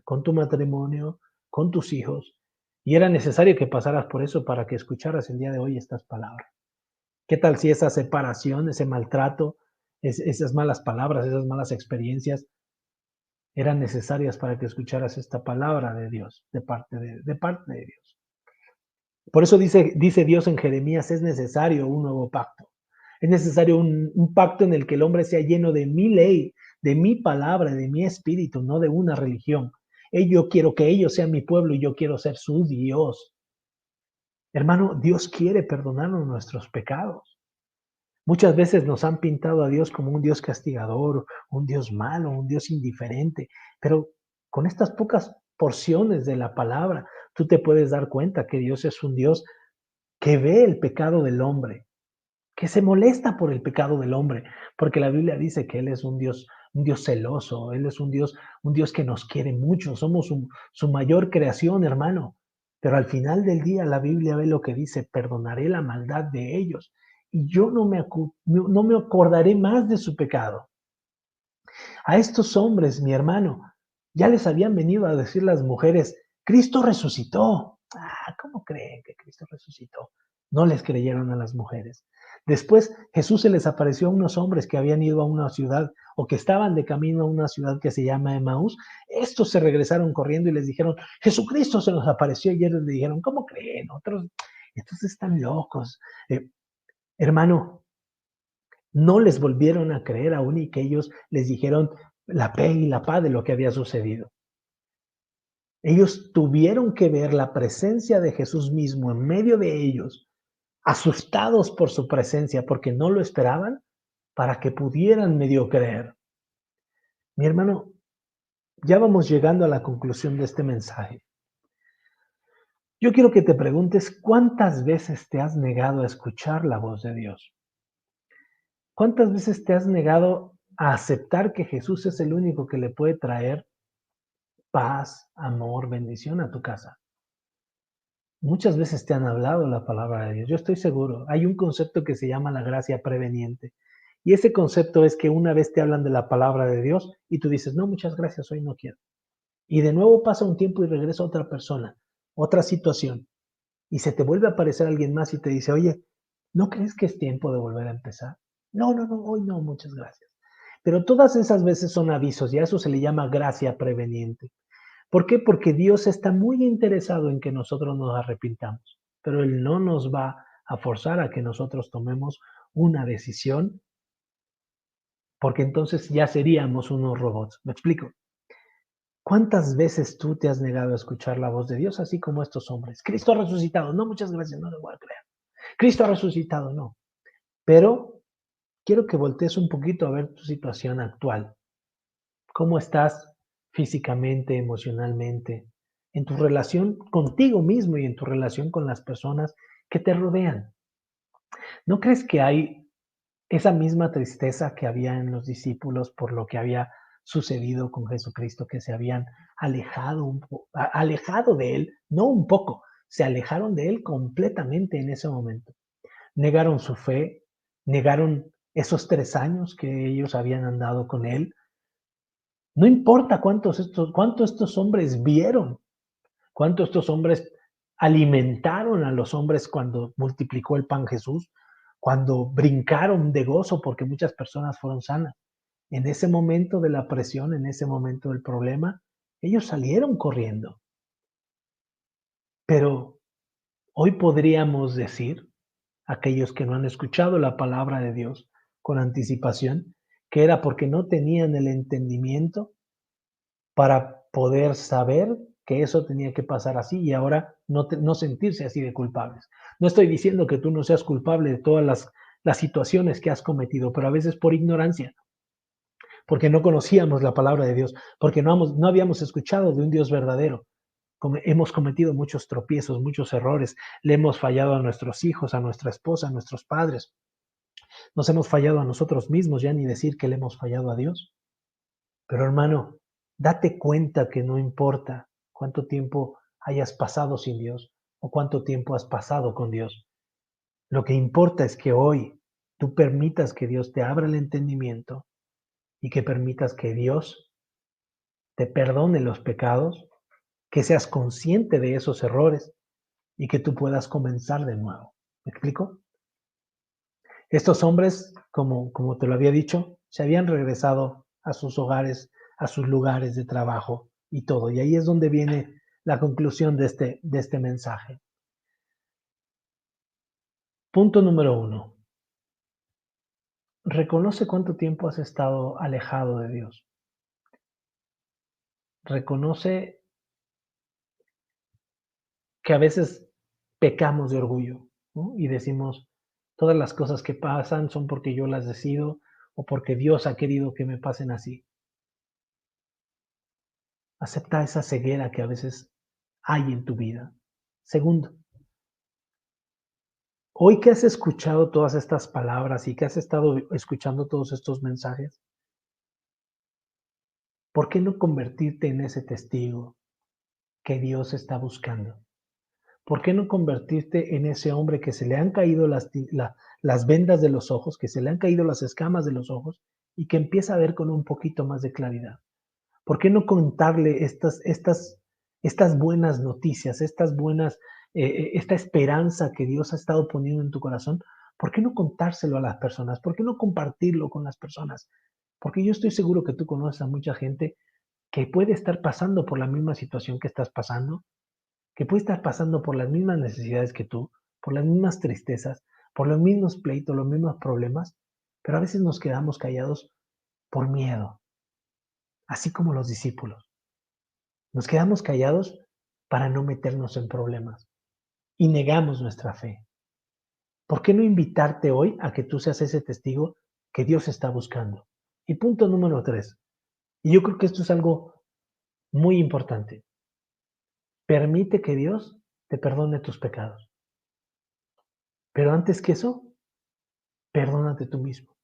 con tu matrimonio, con tus hijos, y era necesario que pasaras por eso para que escucharas el día de hoy estas palabras. ¿Qué tal si esa separación, ese maltrato, esas malas palabras, esas malas experiencias eran necesarias para que escucharas esta palabra de Dios, de parte de Dios? Por eso dice Dios en Jeremías, es necesario un nuevo pacto. Es necesario un pacto en el que el hombre sea lleno de mi ley, de mi palabra, de mi espíritu, no de una religión. Yo quiero que ellos sean mi pueblo y yo quiero ser su Dios. Hermano, Dios quiere perdonarnos nuestros pecados. Muchas veces nos han pintado a Dios como un Dios castigador, un Dios malo, un Dios indiferente, pero con estas pocas porciones de la palabra, tú te puedes dar cuenta que Dios es un Dios que ve el pecado del hombre, que se molesta por el pecado del hombre, porque la Biblia dice que Él es un Dios celoso, Él es un Dios que nos quiere mucho, somos su mayor creación, hermano. Pero al final del día la Biblia ve lo que dice, perdonaré la maldad de ellos y yo no me acordaré más de su pecado. A estos hombres, mi hermano, ya les habían venido a decir las mujeres, Cristo resucitó. ¿Cómo creen que Cristo resucitó? No les creyeron a las mujeres. Después Jesús se les apareció a unos hombres que habían ido a una ciudad o que estaban de camino a una ciudad que se llama Emaús. Estos se regresaron corriendo y les dijeron, Jesucristo se nos apareció y ellos le dijeron, ¿cómo creen? Estos están locos. Hermano, no les volvieron a creer aún y que ellos les dijeron la pe y la pa de lo que había sucedido. Ellos tuvieron que ver la presencia de Jesús mismo en medio de ellos, asustados por su presencia porque no lo esperaban, para que pudieran medio creer. Mi hermano, ya vamos llegando a la conclusión de este mensaje. Yo quiero que te preguntes cuántas veces te has negado a escuchar la voz de Dios. ¿Cuántas veces te has negado a aceptar que Jesús es el único que le puede traer paz, amor, bendición a tu casa? Muchas veces te han hablado la palabra de Dios. Yo estoy seguro. Hay un concepto que se llama la gracia preveniente. Y ese concepto es que una vez te hablan de la palabra de Dios y tú dices, no, muchas gracias, hoy no quiero. Y de nuevo pasa un tiempo y regresa otra persona, otra situación, y se te vuelve a aparecer alguien más y te dice, oye, ¿no crees que es tiempo de volver a empezar? No, no, no, hoy no, muchas gracias. Pero todas esas veces son avisos y a eso se le llama gracia preveniente. ¿Por qué? Porque Dios está muy interesado en que nosotros nos arrepintamos, pero Él no nos va a forzar a que nosotros tomemos una decisión, porque entonces ya seríamos unos robots. ¿Me explico? ¿Cuántas veces tú te has negado a escuchar la voz de Dios, así como estos hombres? Cristo ha resucitado. No, muchas gracias, no le voy a creer. Cristo ha resucitado, no. Pero quiero que voltees un poquito a ver tu situación actual. ¿Cómo estás físicamente, emocionalmente, en tu relación contigo mismo y en tu relación con las personas que te rodean? ¿No crees que hay esa misma tristeza que había en los discípulos por lo que había sucedido con Jesucristo, que se habían alejado de Él, no un poco, se alejaron de Él completamente en ese momento? Negaron su fe, negaron esos 3 años que ellos habían andado con Él. No importa cuánto estos hombres vieron, cuánto estos hombres alimentaron a los hombres cuando multiplicó el pan Jesús, cuando brincaron de gozo porque muchas personas fueron sanas. En ese momento de la presión, en ese momento del problema, ellos salieron corriendo. Pero hoy podríamos decir, aquellos que no han escuchado la palabra de Dios con anticipación, que era porque no tenían el entendimiento para poder saber que eso tenía que pasar así y ahora no sentirse así de culpables. No estoy diciendo que tú no seas culpable de todas las situaciones que has cometido, pero a veces por ignorancia, porque no conocíamos la palabra de Dios, porque no habíamos escuchado de un Dios verdadero. Hemos cometido muchos tropiezos, muchos errores, le hemos fallado a nuestros hijos, a nuestra esposa, a nuestros padres, nos hemos fallado a nosotros mismos, ya ni decir que le hemos fallado a Dios. Pero hermano, date cuenta que no importa cuánto tiempo hayas pasado sin Dios o cuánto tiempo has pasado con Dios. Lo que importa es que hoy tú permitas que Dios te abra el entendimiento y que permitas que Dios te perdone los pecados, que seas consciente de esos errores y que tú puedas comenzar de nuevo. ¿Me explico? Estos hombres, como te lo había dicho, se habían regresado a sus hogares, a sus lugares de trabajo y todo. Y ahí es donde viene la conclusión de este mensaje. Punto número 1. Reconoce cuánto tiempo has estado alejado de Dios. Reconoce que a veces pecamos de orgullo, ¿no? Y decimos, todas las cosas que pasan son porque yo las decido o porque Dios ha querido que me pasen así. Acepta esa ceguera que a veces hay en tu vida. Segundo, hoy que has escuchado todas estas palabras y que has estado escuchando todos estos mensajes, ¿por qué no convertirte en ese testigo que Dios está buscando? ¿Por qué no convertirte en ese hombre que se le han caído las vendas de los ojos, que se le han caído las escamas de los ojos y que empieza a ver con un poquito más de claridad? ¿Por qué no contarle estas buenas noticias, esta esperanza que Dios ha estado poniendo en tu corazón? ¿Por qué no contárselo a las personas? ¿Por qué no compartirlo con las personas? Porque yo estoy seguro que tú conoces a mucha gente que puede estar pasando por la misma situación que estás pasando, que puede estar pasando por las mismas necesidades que tú, por las mismas tristezas, por los mismos pleitos, los mismos problemas, pero a veces nos quedamos callados por miedo, así como los discípulos. Nos quedamos callados para no meternos en problemas y negamos nuestra fe. ¿Por qué no invitarte hoy a que tú seas ese testigo que Dios está buscando? Y punto número 3, y yo creo que esto es algo muy importante. Permite que Dios te perdone tus pecados. Pero antes que eso, perdónate tú mismo.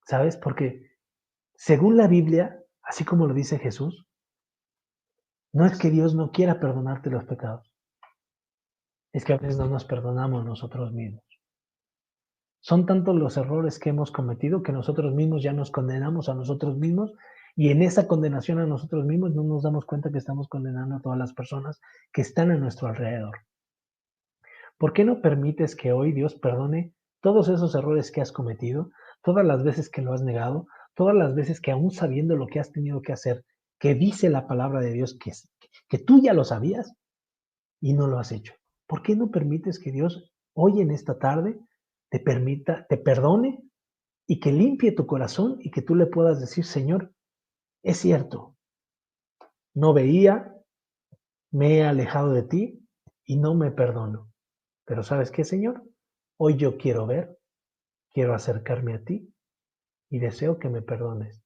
¿Sabes? Porque según la Biblia, así como lo dice Jesús, no es que Dios no quiera perdonarte los pecados, es que a veces no nos perdonamos nosotros mismos. Son tantos los errores que hemos cometido que nosotros mismos ya nos condenamos a nosotros mismos Y en esa condenación a nosotros mismos no nos damos cuenta que estamos condenando a todas las personas que están a nuestro alrededor. ¿Por qué no permites que hoy Dios perdone todos esos errores que has cometido, todas las veces que lo has negado, todas las veces que aún sabiendo lo que has tenido que hacer, que dice la palabra de Dios que tú ya lo sabías y no lo has hecho? ¿Por qué no permites que Dios hoy en esta tarde te perdone y que limpie tu corazón y que tú le puedas decir, Señor, es cierto, no veía, me he alejado de ti y no me perdono. Pero ¿sabes qué, Señor? Hoy yo quiero ver, quiero acercarme a ti y deseo que me perdones,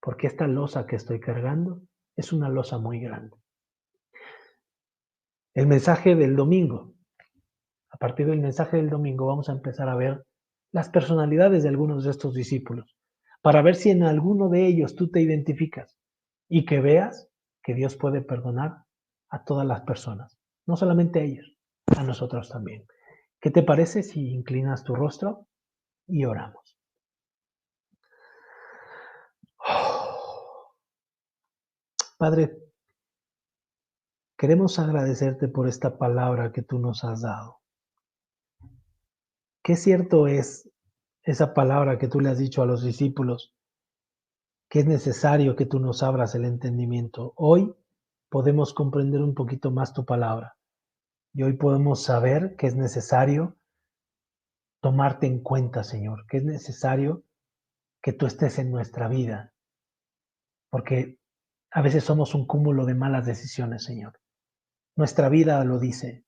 porque esta losa que estoy cargando es una losa muy grande. El mensaje del domingo. A partir del mensaje del domingo vamos a empezar a ver las personalidades de algunos de estos discípulos, para ver si en alguno de ellos tú te identificas y que veas que Dios puede perdonar a todas las personas, no solamente a ellos, a nosotros también. ¿Qué te parece si inclinas tu rostro y oramos? Padre, queremos agradecerte por esta palabra que tú nos has dado. Qué cierto es esa palabra que tú le has dicho a los discípulos, que es necesario que tú nos abras el entendimiento. Hoy podemos comprender un poquito más tu palabra y hoy podemos saber que es necesario tomarte en cuenta, Señor, que es necesario que tú estés en nuestra vida, porque a veces somos un cúmulo de malas decisiones, Señor. Nuestra vida lo dice,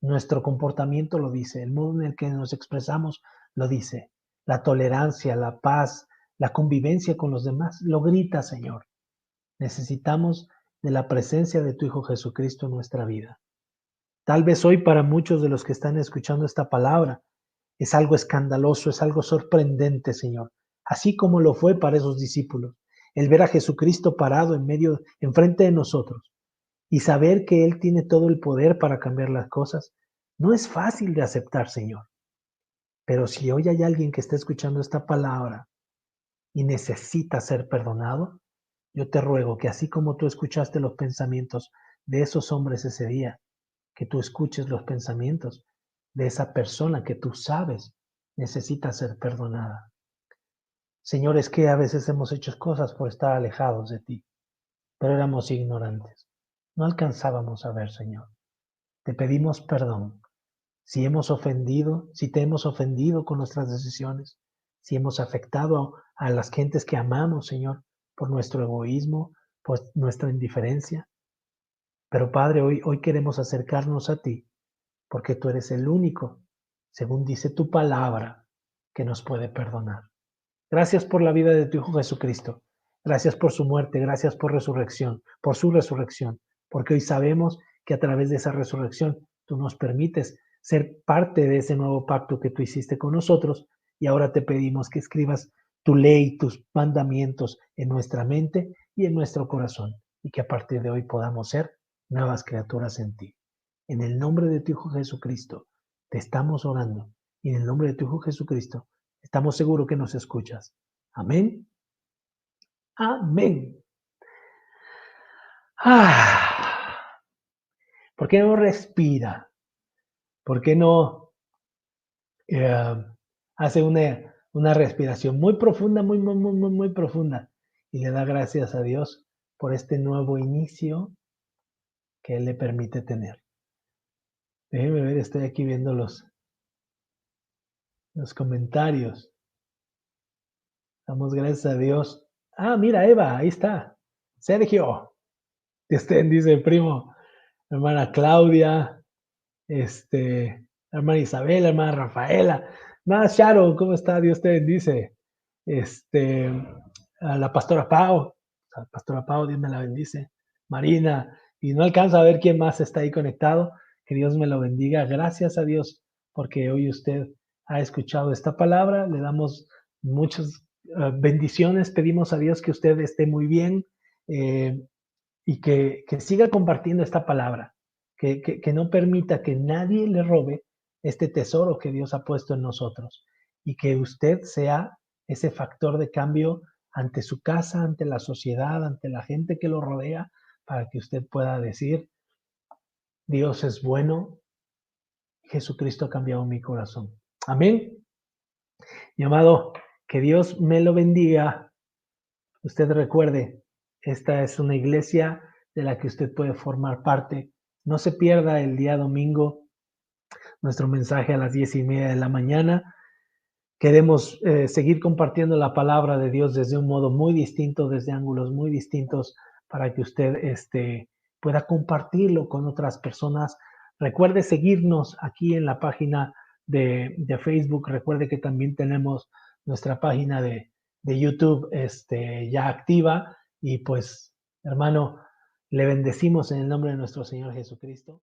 nuestro comportamiento lo dice, el modo en el que nos expresamos lo dice, la tolerancia, la paz, la convivencia con los demás lo grita, Señor. Necesitamos de la presencia de tu Hijo Jesucristo en nuestra vida. Tal vez hoy para muchos de los que están escuchando esta palabra es algo escandaloso, es algo sorprendente, Señor, así como lo fue para esos discípulos, el ver a Jesucristo parado enfrente de nosotros y saber que Él tiene todo el poder para cambiar las cosas. No es fácil de aceptar, Señor, pero si hoy hay alguien que está escuchando esta palabra y necesita ser perdonado, yo te ruego que así como tú escuchaste los pensamientos de esos hombres ese día, que tú escuches los pensamientos de esa persona que tú sabes necesita ser perdonada. Señor, es que a veces hemos hecho cosas por estar alejados de ti, pero éramos ignorantes. No alcanzábamos a ver, Señor. Te pedimos perdón si hemos ofendido, si te hemos ofendido con nuestras decisiones, si hemos afectado a las gentes que amamos, Señor, por nuestro egoísmo, por nuestra indiferencia. Pero Padre, hoy queremos acercarnos a ti porque tú eres el único, según dice tu palabra, que nos puede perdonar. Gracias por la vida de tu Hijo Jesucristo. Gracias por su muerte, gracias por su resurrección, porque hoy sabemos que a través de esa resurrección tú nos permites ser parte de ese nuevo pacto que tú hiciste con nosotros y ahora te pedimos que escribas tu ley, tus mandamientos en nuestra mente y en nuestro corazón y que a partir de hoy podamos ser nuevas criaturas en ti. En el nombre de tu Hijo Jesucristo te estamos orando y en el nombre de tu Hijo Jesucristo estamos seguros que nos escuchas. Amén. Amén. Ah, ¿por qué no respira? ¿Por qué no eh, hace una respiración muy profunda, muy profunda? Y le da gracias a Dios por este nuevo inicio que Él le permite tener. Déjeme ver, estoy aquí viendo los comentarios. Damos gracias a Dios. Ah, mira, Eva, ahí está. Sergio, Dios te bendice, primo. Hermana Claudia, hermana Isabela, hermana Rafaela, hermana Sharon, ¿cómo está? Dios te bendice. Este, a la pastora Pau, Dios me la bendice. Marina, y no alcanza a ver quién más está ahí conectado. Que Dios me lo bendiga. Gracias a Dios porque hoy usted ha escuchado esta palabra. Le damos muchas bendiciones. Pedimos a Dios que usted esté muy bien. Y que siga compartiendo esta palabra, que no permita que nadie le robe este tesoro que Dios ha puesto en nosotros y que usted sea ese factor de cambio ante su casa, ante la sociedad, ante la gente que lo rodea, para que usted pueda decir, Dios es bueno, Jesucristo ha cambiado mi corazón. Amén. Mi amado, que Dios me lo bendiga. Usted recuerde, esta es una iglesia de la que usted puede formar parte. No se pierda el día domingo nuestro mensaje a las 10:30 de la mañana. Queremos seguir compartiendo la palabra de Dios desde un modo muy distinto, desde ángulos muy distintos, para que usted pueda compartirlo con otras personas. Recuerde seguirnos aquí en la página de Facebook. Recuerde que también tenemos nuestra página de YouTube ya activa. Y pues, hermano, le bendecimos en el nombre de nuestro Señor Jesucristo.